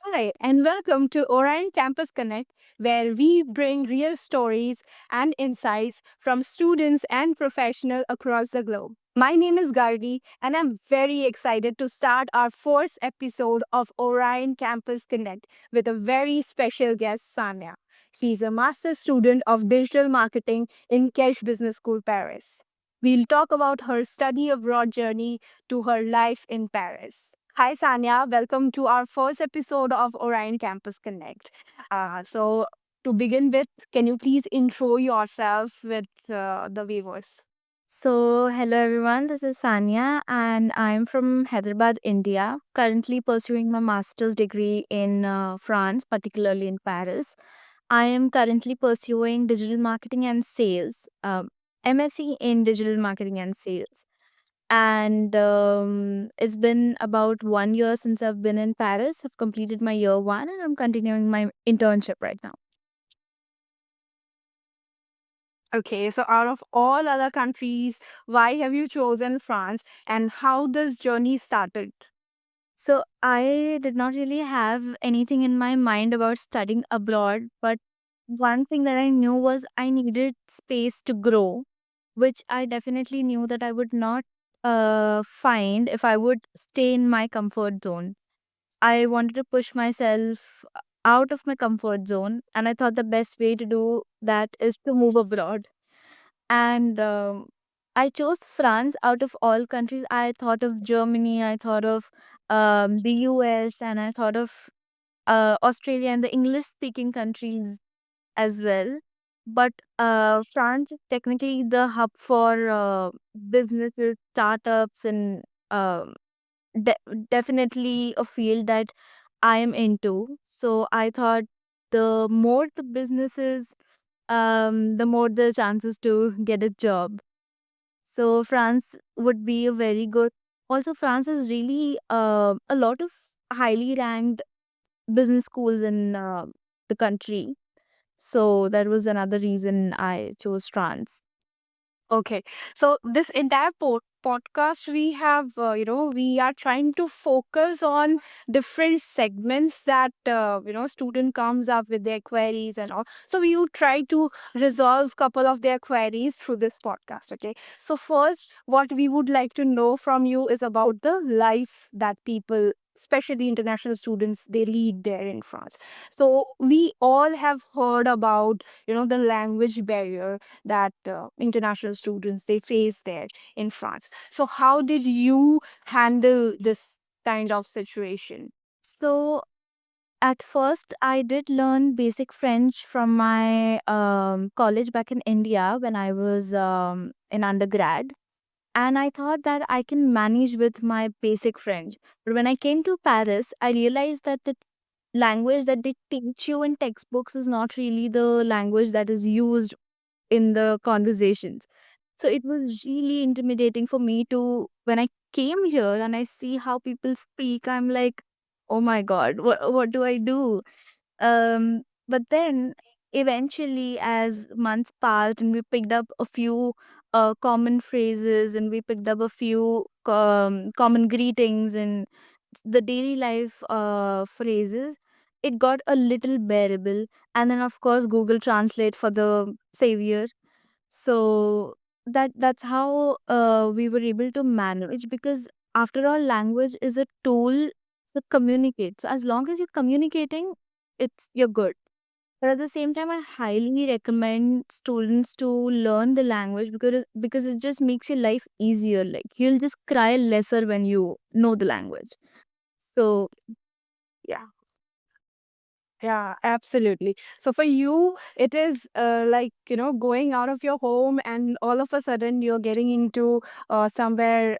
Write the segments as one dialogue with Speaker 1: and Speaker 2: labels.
Speaker 1: Hi, and welcome to Orion Campus Connect, where we bring real stories and insights from students and professionals across the globe. My name is Gargi, and I'm very excited to start our first episode of Orion Campus Connect with a very special guest, Sanya. She's a master's student of digital marketing in Kesh Business School, Paris. We'll talk about her study abroad journey to her life in Paris. Hi, Sanya. Welcome to our first episode of Orion Campus Connect. To begin with, can you please intro yourself with the viewers?
Speaker 2: Hello everyone, this is Sanya and I'm from Hyderabad, India, currently pursuing my master's degree in France, particularly in Paris. I am currently pursuing digital marketing and sales, MSc in digital marketing and sales. And it's been about 1 year since I've been in Paris. I've completed my year one and I'm continuing my internship right now.
Speaker 1: Okay, so out of all other countries, why have you chosen France and how this journey started?
Speaker 2: So I did not really have anything in my mind about studying abroad, but one thing that I knew was I needed space to grow, which I definitely knew that I would not find if I would stay in my comfort zone. I wanted to push myself out of my comfort zone, and I thought the best way to do that is to move abroad. And I chose France out of all countries. I thought of Germany, I thought of the US, and I thought of Australia and the English speaking countries as well. But France is technically the hub for businesses, startups, and um, definitely a field that I am into. So I thought the more the businesses, the more the chances to get a job. So France would be a very good. Also, France is really a lot of highly ranked business schools in the country. So that was another reason I chose France.
Speaker 1: Okay. So this entire podcast we have, we are trying to focus on different segments that, student comes up with their queries and all. So we would try to resolve couple of their queries through this podcast. Okay. So first, what we would like to know from you is about the life that people, especially international students, they lead there in France. So we all have heard about, the language barrier that international students they face there in France. So how did you handle this kind of situation?
Speaker 2: So at first, I did learn basic French from my college back in India when I was in undergrad. And I thought that I can manage with my basic French. But when I came to Paris, I realized that the language that they teach you in textbooks is not really the language that is used in the conversations. So it was really intimidating for me to, when I came here and I see how people speak, I'm like, oh my God, what do I do? But then eventually, as months passed and we picked up a few common phrases and we picked up a few common greetings and the daily life phrases, it got a little bearable. And then, of course, Google Translate for the savior. So that's how we were able to manage, because after all, language is a tool to communicate. So as long as you're communicating, you're good. But at the same time, I highly recommend students to learn the language, because it just makes your life easier. Like, you'll just cry lesser when you know the language. So
Speaker 1: Yeah. Yeah, absolutely. So for you, it is like, going out of your home and all of a sudden you're getting into somewhere,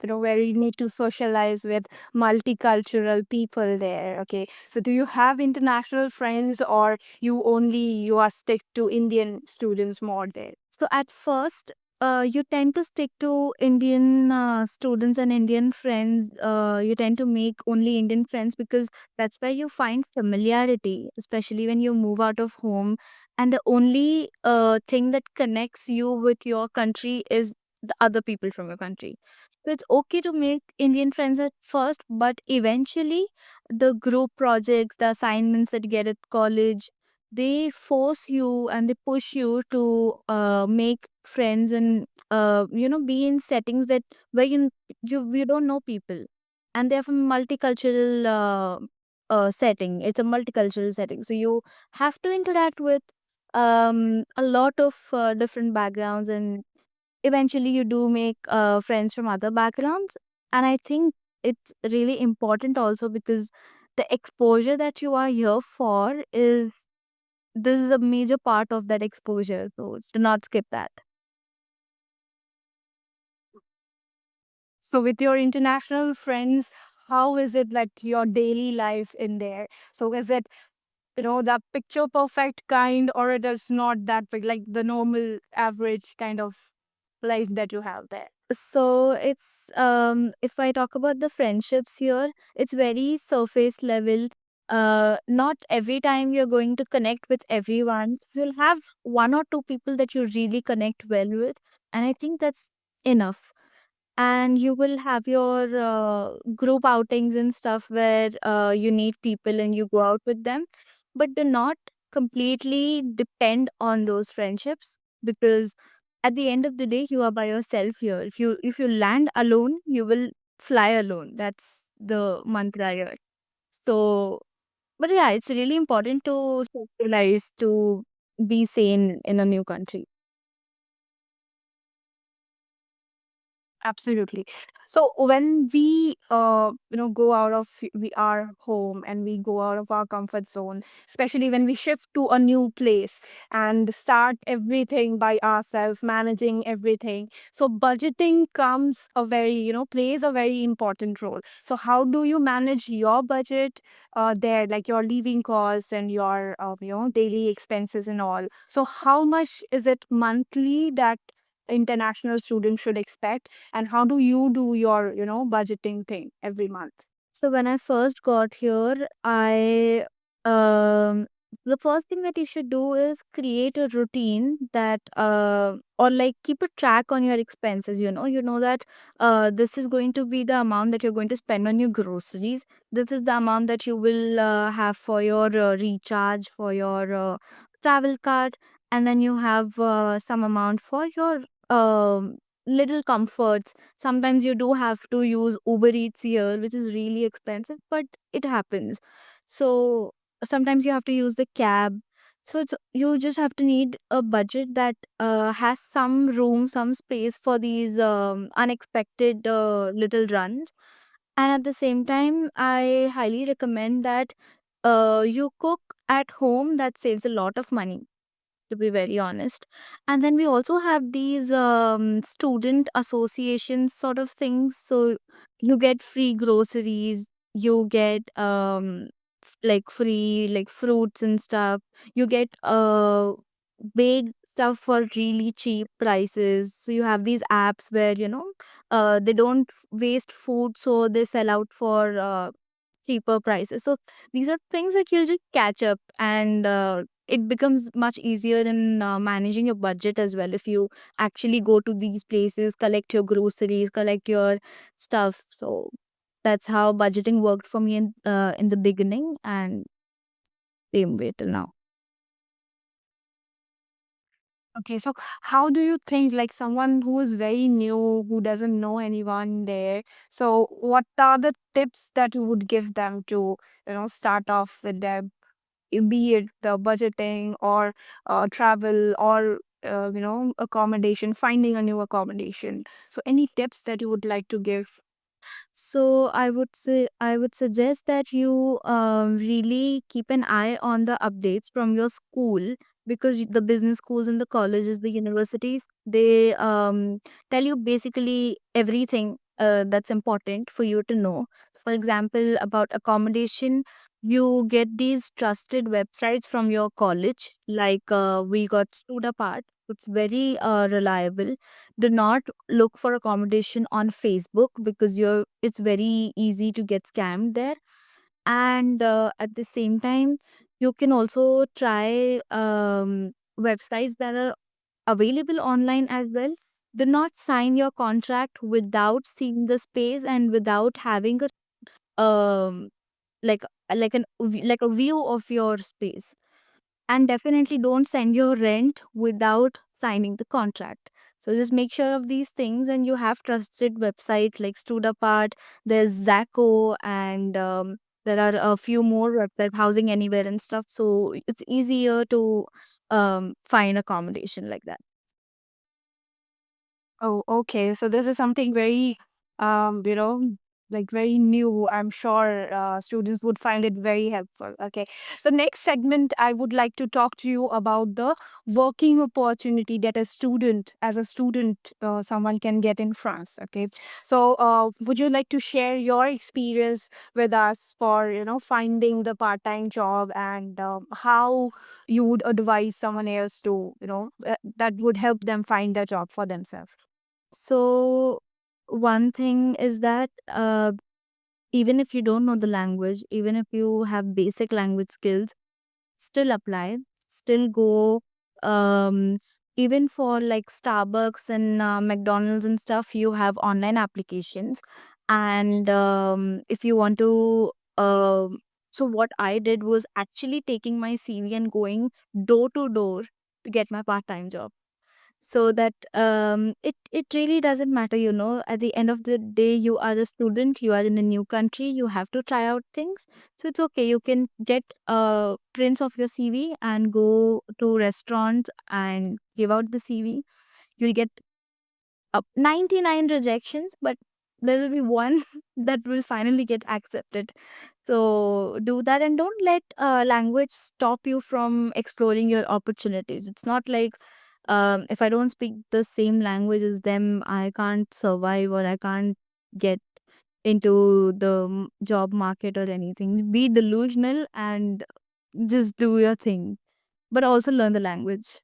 Speaker 1: where you need to socialize with multicultural people there. Okay. So do you have international friends or you are stick to Indian students more there?
Speaker 2: So at first, you tend to stick to Indian students and Indian friends. You tend to make only Indian friends because that's where you find familiarity, especially when you move out of home. And the only thing that connects you with your country is the other people from your country. So it's okay to make Indian friends at first, but eventually the group projects, the assignments that you get at college, they force you and they push you to make friends and be in settings that where you don't know people, and they're from multicultural setting. It's a multicultural setting, so you have to interact with a lot of different backgrounds, and eventually you do make friends from other backgrounds. And I think it's really important also because the exposure that you are here for is this is a major part of that exposure, so do not skip that.
Speaker 1: So with your international friends, how is it like your daily life in there? So is it, the picture perfect kind, or it is not that big, like the normal average kind of life that you have there?
Speaker 2: So it's if I talk about the friendships here, it's very surface level. Not every time you're going to connect with everyone. You'll have one or two people that you really connect well with, and I think that's enough. And you will have your group outings and stuff where you meet people and you go out with them, but do not completely depend on those friendships, because at the end of the day you are by yourself here. If you land alone, you will fly alone. That's the mantra here. So but yeah, it's really important to socialize, to be sane in a new country.
Speaker 1: Absolutely. So when we go out of our home and we go out of our comfort zone, especially when we shift to a new place and start everything by ourselves, managing everything. So budgeting comes a very, plays a very important role. So how do you manage your budget there, like your living costs and your daily expenses and all? So how much is it monthly that international students should expect, and how do you do your budgeting thing every month?
Speaker 2: So when I first got here, I um the first thing that you should do is create a routine that or like keep a track on your expenses. You know that this is going to be the amount that you're going to spend on your groceries. This is the amount that you will have for your recharge, for your travel card, and then you have some amount for your little comforts. Sometimes you do have to use Uber Eats here, which is really expensive, but it happens. So sometimes you have to use the cab. So you just have to need a budget that has some room, some space for these unexpected little runs. And at the same time, I highly recommend that you cook at home. That saves a lot of money, to be very honest. And then we also have these student associations sort of things. So you get free groceries, you get like free like fruits and stuff. You get baked stuff for really cheap prices. So you have these apps where they don't waste food, so they sell out for cheaper prices. So these are things that you'll just catch up, and it becomes much easier in managing your budget as well if you actually go to these places, collect your groceries, collect your stuff. So that's how budgeting worked for me in the beginning, and same way till now.
Speaker 1: Okay, so how do you think, like someone who is very new, who doesn't know anyone there, so what are the tips that you would give them to, start off with their, be it the budgeting or travel or, accommodation, finding a new accommodation. So any tips that you would like to give?
Speaker 2: So I would suggest that you really keep an eye on the updates from your school, because the business schools and the colleges, the universities, they tell you basically everything that's important for you to know. For example, about accommodation, you get these trusted websites from your college, like we got StudApart. It's very reliable. Do not look for accommodation on Facebook, because it's very easy to get scammed there. And at the same time, you can also try websites that are available online as well. do not sign your contract without seeing the space and without having a like like a view of your space. And definitely don't send your rent without signing the contract. So just make sure of these things, and you have trusted websites like StudApart, there's Zaco, and there are a few more website, Housing Anywhere and stuff. So it's easier to find accommodation like that.
Speaker 1: Oh, okay. So this is something very, you know, like very new. I'm sure students would find it very helpful. Okay. So next segment, I would like to talk to you about the working opportunity that as a student, someone can get in France. Okay. So would you like to share your experience with us for, finding the part-time job, and how you would advise someone else to, that would help them find a job for themselves?
Speaker 2: So one thing is that even if you don't know the language, even if you have basic language skills, still apply, still go. um Even for like Starbucks and McDonald's and stuff, you have online applications. And if you want to so what I did was actually taking my CV and going door to door to get my part-time job. So that it really doesn't matter, at the end of the day, you are a student, you are in a new country, you have to try out things. So it's okay, you can get prints of your CV and go to restaurants and give out the CV. You'll get 99 rejections, but there will be one that will finally get accepted. So do that, and don't let language stop you from exploring your opportunities. It's not like if I don't speak the same language as them, I can't survive or I can't get into the job market or anything. Be delusional and just do your thing, but also learn the language.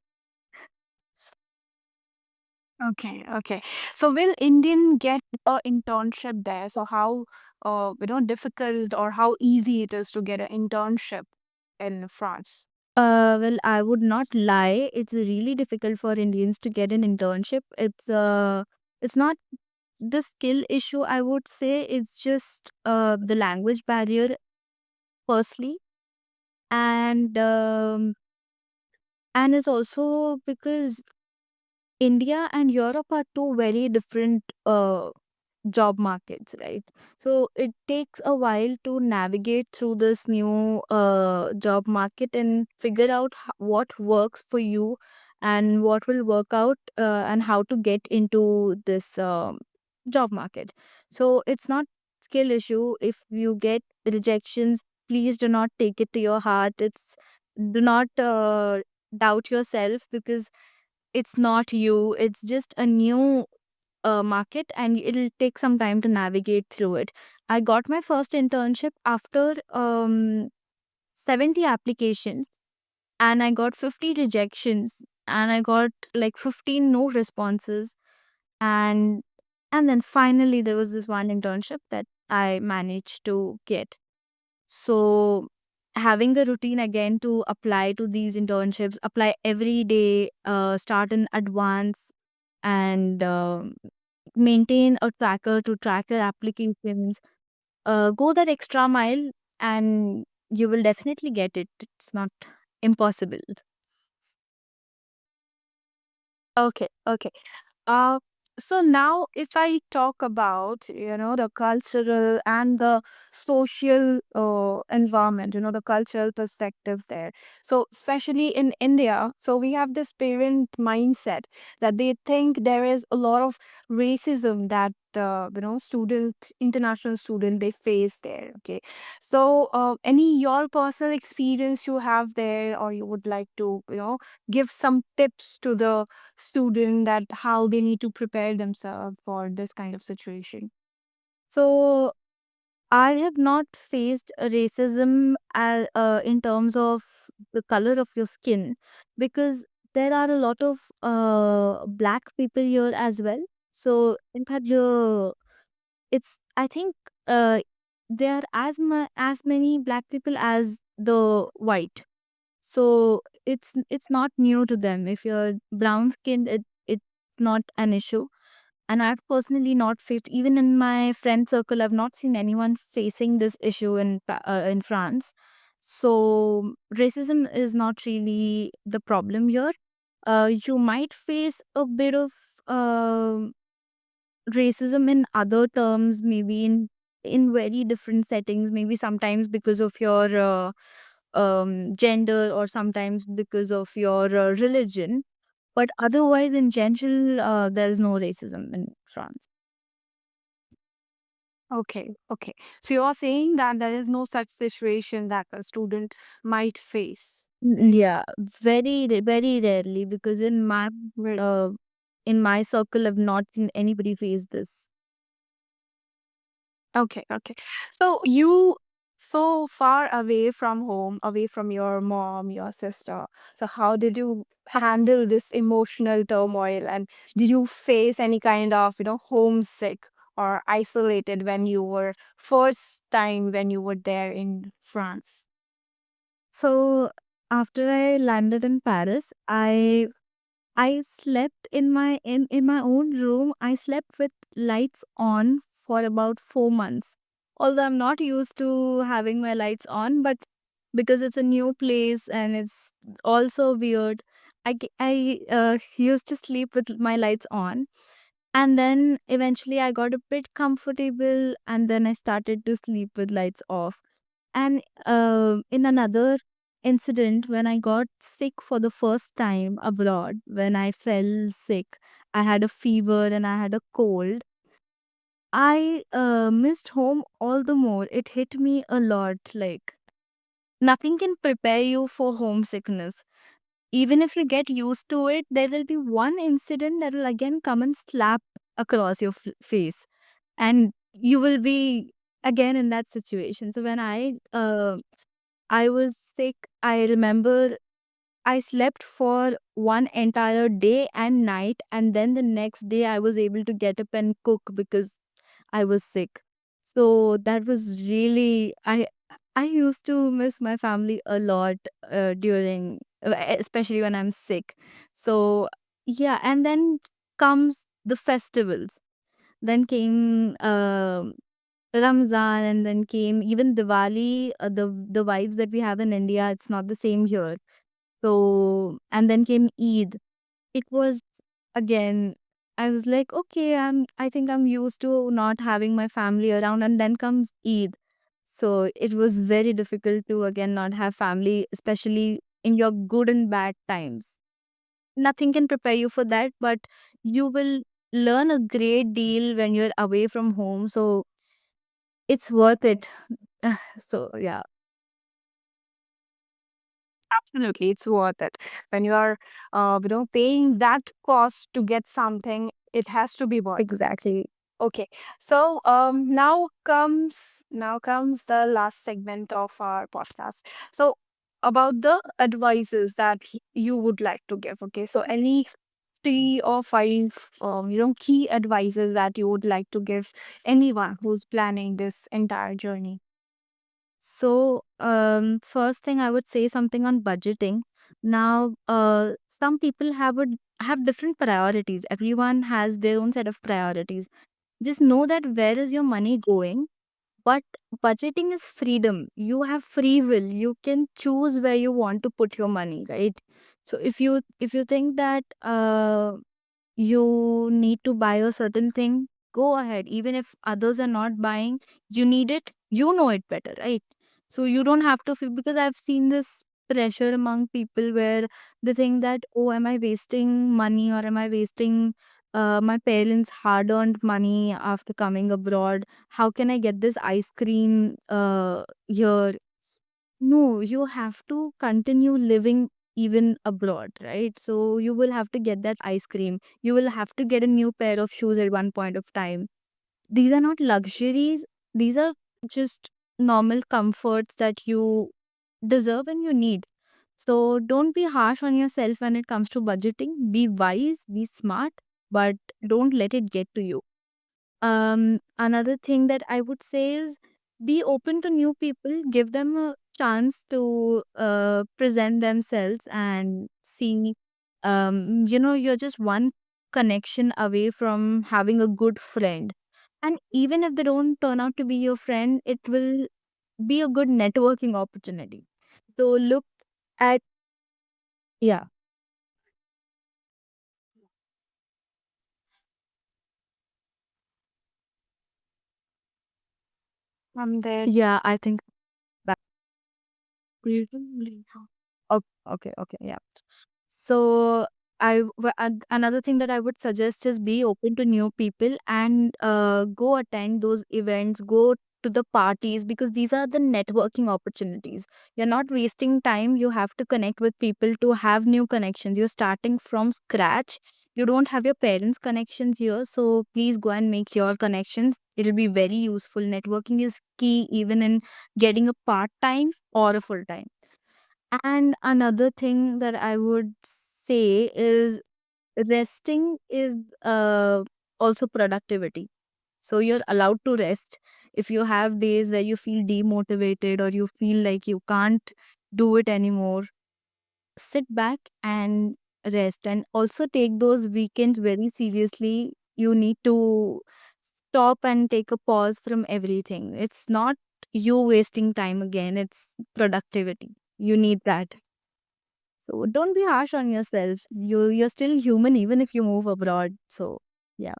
Speaker 1: Okay, okay. So will Indian get a internship there? So how difficult or how easy it is to get an internship in France?
Speaker 2: Well, I would not lie. It's really difficult for Indians to get an internship. It's not the skill issue, I would say. It's just the language barrier, firstly, and it's also because India and Europe are two very different job markets, right? So it takes a while to navigate through this new job market and figure out what works for you and what will work out, and how to get into this job market. So it's not skill issue. If you get rejections, please do not take it to your heart. It's Do not doubt yourself, because it's not you. It's just a new market, and it'll take some time to navigate through it. I got my first internship after 70 applications, and I got 50 rejections, and I got like 15 no responses. and then finally there was this one internship that I managed to get. So having the routine again to apply to these internships, apply every day, start in advance, and maintain a tracker to track your applications, go that extra mile, and you will definitely get it. It's not impossible.
Speaker 1: Okay, okay. Uh, so now, if I talk about, the cultural and the social environment, the cultural perspective there. So, especially in India, so we have this parent mindset that they think there is a lot of racism that, international student, they face there. Okay. So, any your personal experience you have there, or you would like to, give some tips to the student that how they need to prepare themselves for this kind of situation.
Speaker 2: So I have not faced racism in terms of the color of your skin, because there are a lot of black people here as well. So in fact, it's I think uh, there are as many black people as the white. So it's not new to them. If you're brown skinned, not an issue. And I've personally not faced, even in my friend circle, I've not seen anyone facing this issue in France. So racism is not really the problem here. You might face a bit of um racism in other terms, maybe in very different settings, maybe sometimes because of your gender, or sometimes because of your religion, but otherwise in general there is no racism in France.
Speaker 1: Okay, okay. So you are saying that there is no such situation that a student might face.
Speaker 2: Yeah, very rarely, because
Speaker 1: Right.
Speaker 2: uh, in my circle I've not seen anybody face this.
Speaker 1: Okay, okay. So you so far away from home, away from your mom, your sister. So how did you handle this emotional turmoil, and did you face any kind of, homesick or isolated when you were first time when you were there in France?
Speaker 2: So after I landed in Paris, I slept in my own room. I slept with lights on for about 4 months. Although I'm not used to having my lights on, but because it's a new place and it's also weird, I used to sleep with my lights on. And then eventually I got a bit comfortable, and then I started to sleep with lights off. And in another incident, when I got sick for the first time abroad, when I fell sick, I had a fever and I had a cold. I missed home all the more. It hit me a lot. Like, nothing can prepare you for homesickness. Even if you get used to it, there will be one incident that will again come and slap across your face, and you will be again in that situation. So when I was sick, I remember I slept for one entire day and night, and then the next day I was able to get up and cook because I was sick. So that was really I used to miss my family a lot during especially when I'm sick. So yeah, and then comes the festivals. Then came Ramzan, and then came even Diwali. The vibes that we have in India, it's not the same here. So, and then came Eid. It was again, I was like, okay, I think I'm used to not having my family around, and then comes Eid. So it was very difficult to again not have family, especially in your good and bad times. Nothing can prepare you for that, but you will learn a great deal when you're away from home. So it's worth it. So yeah.
Speaker 1: Absolutely, it's worth it. When you are, paying that cost to get something, it has to be worth.
Speaker 2: Exactly.
Speaker 1: Okay, so now comes the last segment of our podcast. So about the advices that you would like to give. Okay, so any 3 or 5 key advices that you would like to give anyone who's planning this entire journey.
Speaker 2: So, first thing I would say something on budgeting. Now, some people have different priorities. Everyone has their own set of priorities. Just know that where is your money going. But budgeting is freedom. You have free will. You can choose where you want to put your money, right? So if you think that you need to buy a certain thing, go ahead. Even if others are not buying, you need it, you know it better, right? So you don't have to feel, because I've seen this pressure among people where they think that, oh, am I wasting money, or am I wasting my parents' hard earned money after coming abroad? How can I get this ice cream here? No, you have to continue living even abroad, right? So you will have to get that ice cream. You will have to get a new pair of shoes at one point of time. These are not luxuries. These are just normal comforts that you deserve and you need. So don't be harsh on yourself when it comes to budgeting. Be wise, be smart, but don't let it get to you. Another thing that I would say is be open to new people, give them a chance to present themselves and see, you're just one connection away from having a good friend. And even if they don't turn out to be your friend, it will be a good networking opportunity. So look at, yeah.
Speaker 1: I'm there.
Speaker 2: Yeah, I think that. Okay, okay, okay, yeah. So another thing that I would suggest is be open to new people and go attend those events, go to the parties, because these are the networking opportunities. You're not wasting time. You have to connect with people to have new connections. You're starting from scratch. You don't have your parents' connections here, so please go and make your connections. It'll be very useful. Networking is key even in getting a part time or a full time. And another thing that I would say is resting is also productivity. So you're allowed to rest. If you have days where you feel demotivated or you feel like you can't do it anymore, sit back and rest. And also take those weekends very seriously. You need to stop and take a pause from everything. It's not you wasting time again, it's productivity. You need that. So don't be harsh on yourself. You're still human even if you move abroad. So yeah.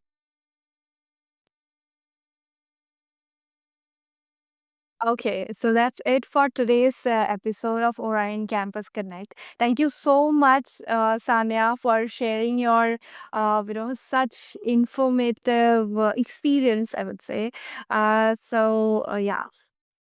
Speaker 1: Okay, so that's it for today's episode of Orion Campus Connect. Thank you so much, Sanya, for sharing your, such informative experience, I would say. Yeah.